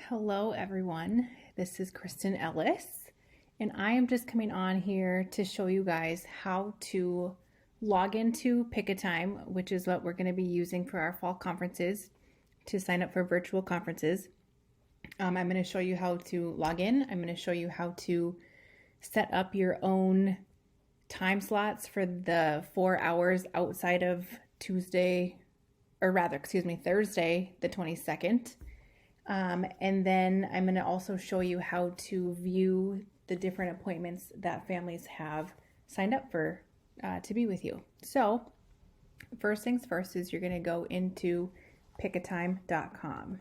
Hello, everyone. This is Kristen Ellis, and I am just coming on here to show you guys how to log into Pick a Time, which is what we're going to be using for our fall conferences to sign up for virtual conferences. I'm going to show you how to log in. I'm going to show you how to set up your own time slots for the 4 hours outside of Thursday, the 22nd. And then I'm going to also show you how to view the different appointments that families have signed up for to be with you. So first things first is you're going to go into pickatime.com.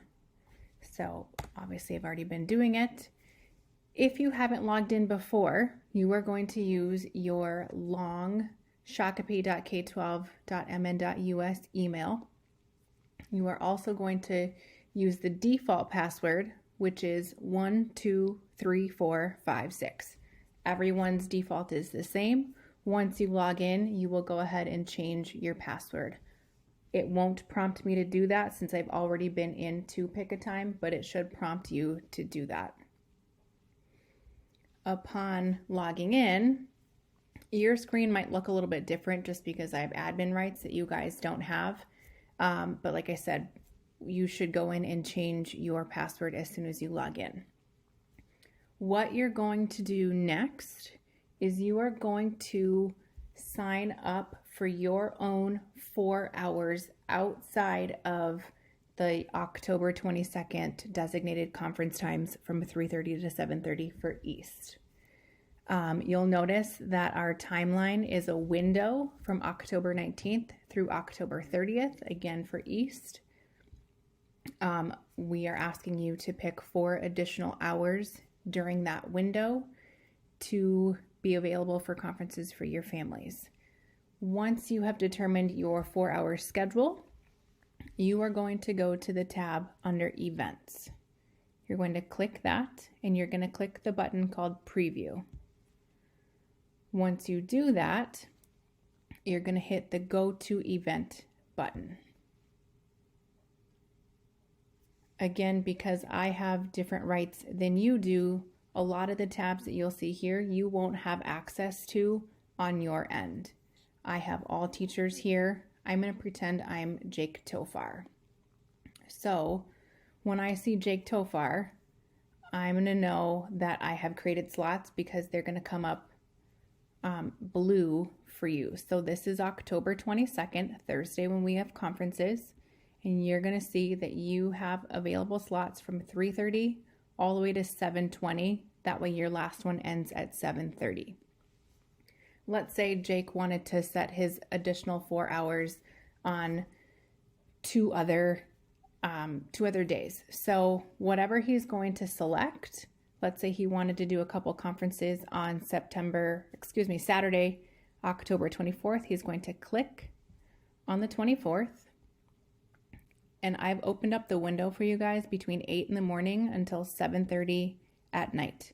So obviously I've already been doing it. If you haven't logged in before, you are going to use your long shakopee.k12.mn.us email. You are also going to use the default password, which is 123456. Everyone's default is the same. Once you log in, you will go ahead and change your password. It won't prompt me to do that since I've already been into Pick a Time, but it should prompt you to do that. Upon logging in, your screen might look a little bit different just because I have admin rights that you guys don't have. But like I said, you should go in and change your password as soon as you log in. What you're going to do next is you are going to sign up for your own 4 hours outside of the October 22nd designated conference times from 3:30 to 7:30 for East. You'll notice that our timeline is a window from October 19th through October 30th, again for East. We are asking you to pick 4 additional hours during that window to be available for conferences for your families. Once you have determined your 4-hour schedule, you are going to go to the tab under Events. You're going to click that, and you're going to click the button called Preview. Once you do that, you're going to hit the Go to Event button. Again, because I have different rights than you do, a lot of the tabs that you'll see here, you won't have access to on your end. I have all teachers here. I'm going to pretend I'm Jake Tofar. So when I see Jake Tofar, I'm going to know that I have created slots because they're going to come up blue for you. So this is October 22nd, Thursday, when we have conferences. And you're going to see that you have available slots from 3:30 all the way to 7:20. That way your last one ends at 7:30. Let's say Jake wanted to set his additional 4 hours on two other days. So whatever he's going to select, let's say he wanted to do a couple conferences on Saturday, October 24th. He's going to click on the 24th. And I've opened up the window for you guys between 8 in the morning until 7:30 at night.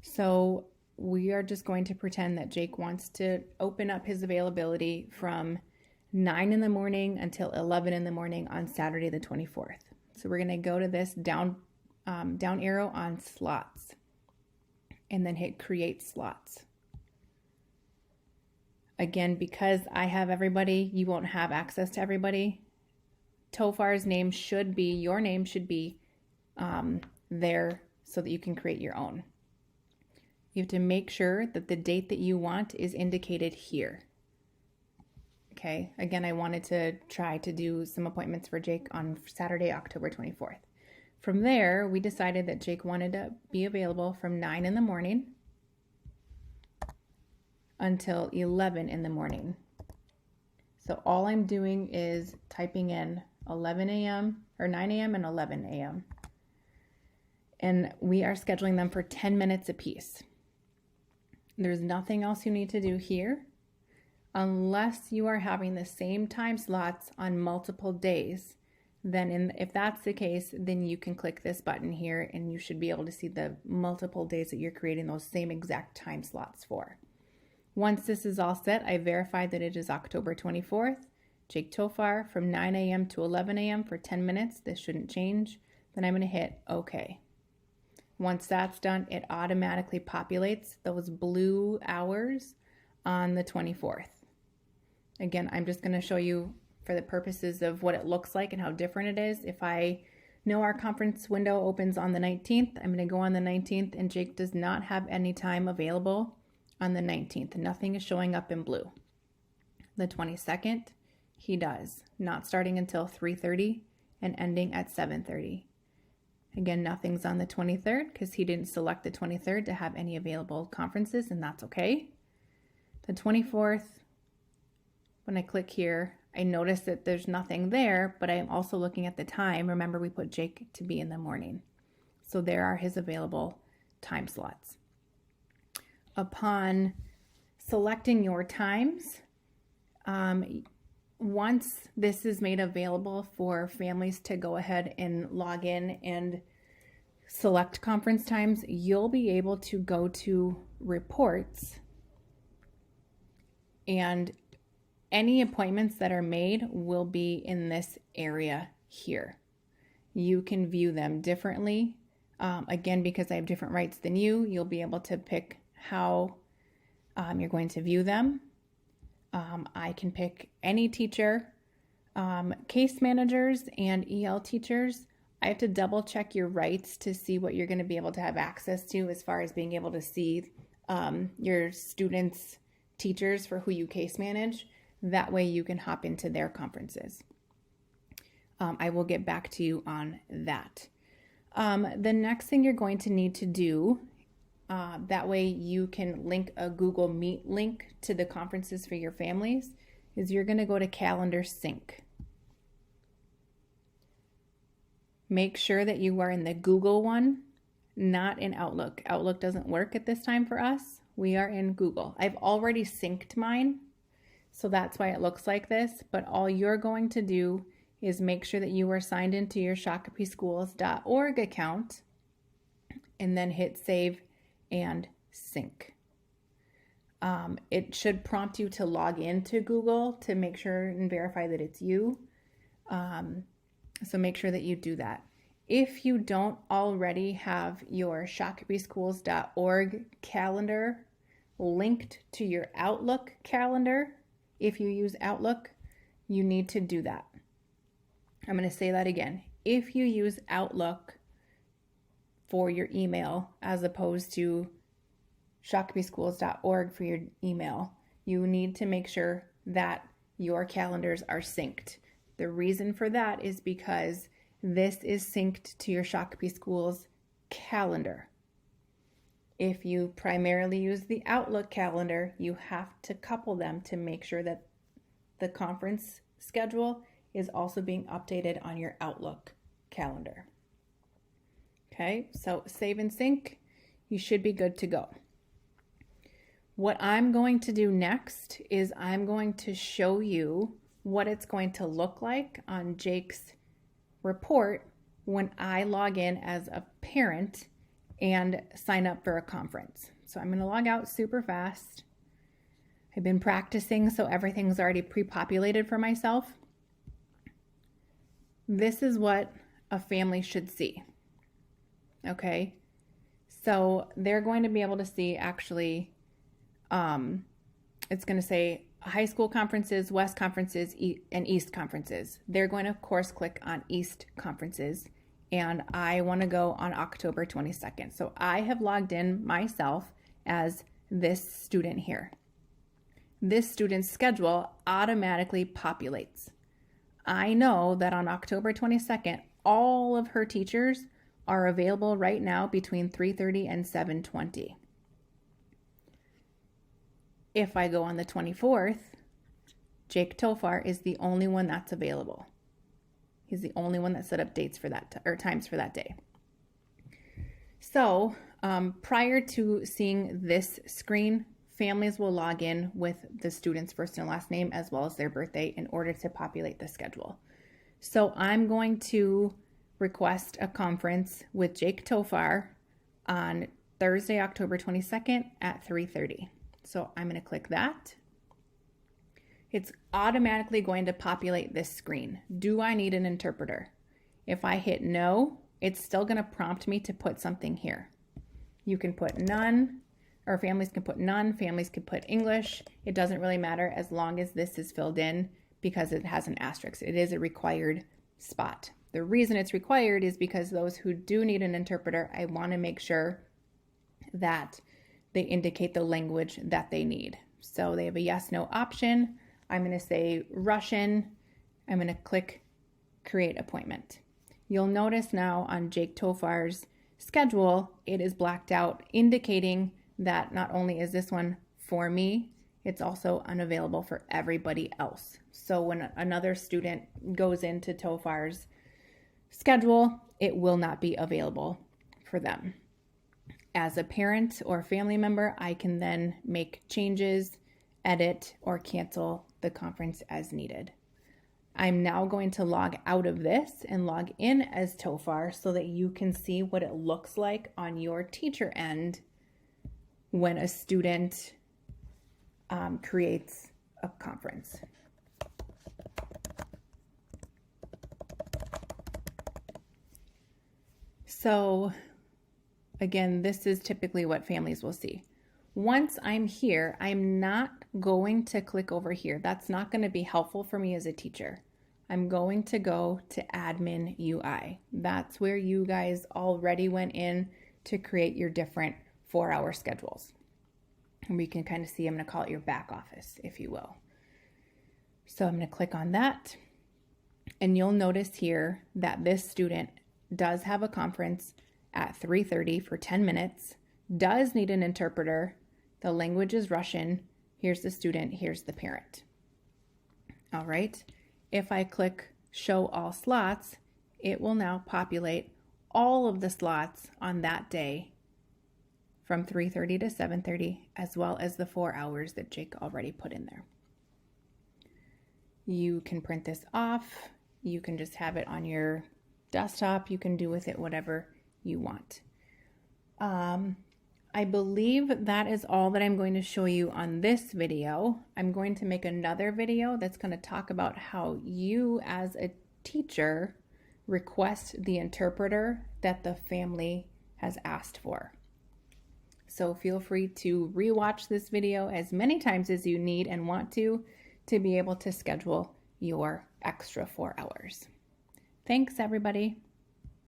So we are just going to pretend that Jake wants to open up his availability from 9 in the morning until 11 in the morning on Saturday the 24th. So we're going to go to this down arrow on slots and then hit Create Slots. Again, because I have everybody, you won't have access to everybody. Tofar's name should be, your name should be there so that you can create your own. You have to make sure that the date that you want is indicated here. Okay, again, I wanted to try to do some appointments for Jake on Saturday, October 24th. From there, we decided that Jake wanted to be available from 9 in the morning until 11 in the morning. So all I'm doing is typing in 11 a.m. or 9 a.m. and 11 a.m. And we are scheduling them for 10 minutes apiece. There's nothing else you need to do here unless you are having the same time slots on multiple days. Then if that's the case, then you can click this button here and you should be able to see the multiple days that you're creating those same exact time slots for. Once this is all set, I verified that it is October 24th. Jake Tofar from 9 a.m. to 11 a.m. for 10 minutes. This shouldn't change. Then I'm going to hit OK. Once that's done, it automatically populates those blue hours on the 24th. Again, I'm just going to show you for the purposes of what it looks like and how different it is. If I know our conference window opens on the 19th, I'm going to go on the 19th, and Jake does not have any time available on the 19th. Nothing is showing up in blue. The 22nd, he does, not starting until 3:30 and ending at 7:30. Again, nothing's on the 23rd because he didn't select the 23rd to have any available conferences, and that's okay. The 24th, when I click here, I notice that there's nothing there, but I am also looking at the time. Remember, we put Jake to be in the morning. So there are his available time slots. Upon selecting your times, once this is made available for families to go ahead and log in and select conference times, you'll be able to go to reports, and any appointments that are made will be in this area here. You can view them differently. Again, because I have different rights than you, you'll be able to pick how you're going to view them. I can pick any teacher, case managers, and EL teachers. I have to double check your rights to see what you're going to be able to have access to as far as being able to see your students' teachers for who you case manage. That way you can hop into their conferences. I will get back to you on that. The next thing you're going to need to do, that way you can link a Google Meet link to the conferences for your families, is you're going to go to Calendar Sync. Make sure that you are in the Google one, not in Outlook. Outlook doesn't work at this time for us. We are in Google. I've already synced mine, so that's why it looks like this, but all you're going to do is make sure that you are signed into your shakopeeschools.org account and then hit save and sync. It should prompt you to log into Google to make sure and verify that it's you. So make sure that you do that. If you don't already have your shakopeeschools.org calendar linked to your Outlook calendar, if you use Outlook, you need to do that. I'm going to say that again. If you use Outlook for your email as opposed to shakopeeschools.org for your email, you need to make sure that your calendars are synced. The reason for that is because this is synced to your Shakopee Schools calendar. If you primarily use the Outlook calendar, you have to couple them to make sure that the conference schedule is also being updated on your Outlook calendar. Okay, so save and sync, you should be good to go. What I'm going to do next is I'm going to show you what it's going to look like on Jake's report when I log in as a parent and sign up for a conference. So I'm going to log out super fast. I've been practicing, so everything's already pre-populated for myself. This is what a family should see. Okay, so they're going to be able to see actually, it's going to say high school conferences, West conferences, and East conferences. They're going to, of course, click on East conferences, and I want to go on October 22nd. So I have logged in myself as this student here. This student's schedule automatically populates. I know that on October 22nd, all of her teachers are available right now between 3:30 and 7:20. If I go on the 24th, Jake Tofar is the only one that's available. He's the only one that set up dates for that or times for that day. So prior to seeing this screen, families will log in with the student's first and last name as well as their birthday in order to populate the schedule. So I'm going to request a conference with Jake Tofar on Thursday, October 22nd at 3:30. So I'm going to click that. It's automatically going to populate this screen. Do I need an interpreter? If I hit no, it's still going to prompt me to put something here. You can put none, or families can put none, families can put English. It doesn't really matter as long as this is filled in because it has an asterisk. It is a required spot. The reason it's required is because those who do need an interpreter, I want to make sure that they indicate the language that they need. So they have a yes, no option. I'm going to say Russian. I'm going to click create appointment. You'll notice now on Jake Tofar's schedule, it is blacked out, indicating that not only is this one for me, it's also unavailable for everybody else. So when another student goes into Tofar's schedule, it will not be available for them. As a parent or family member, I can then make changes, edit, or cancel the conference as needed. I'm now going to log out of this and log in as Tofar so that you can see what it looks like on your teacher end when a student creates a conference. So again, this is typically what families will see. Once I'm here, I'm not going to click over here. That's not going to be helpful for me as a teacher. I'm going to go to Admin UI. That's where you guys already went in to create your different 4-hour schedules. And we can kind of see, I'm going to call it your back office, if you will. So I'm going to click on that. And you'll notice here that this student does have a conference at 3:30 for 10 minutes, does need an interpreter. The language is Russian. Here's the student, here's the parent. All right. If I click show all slots, it will now populate all of the slots on that day from 3:30 to 7:30, as well as the 4 hours that Jake already put in there. You can print this off. You can just have it on your desktop. You can do with it whatever you want. I believe that is all that I'm going to show you on this video. I'm going to make another video that's going to talk about how you as a teacher request the interpreter that the family has asked for. So feel free to rewatch this video as many times as you need and want to be able to schedule your extra 4 hours. Thanks, everybody.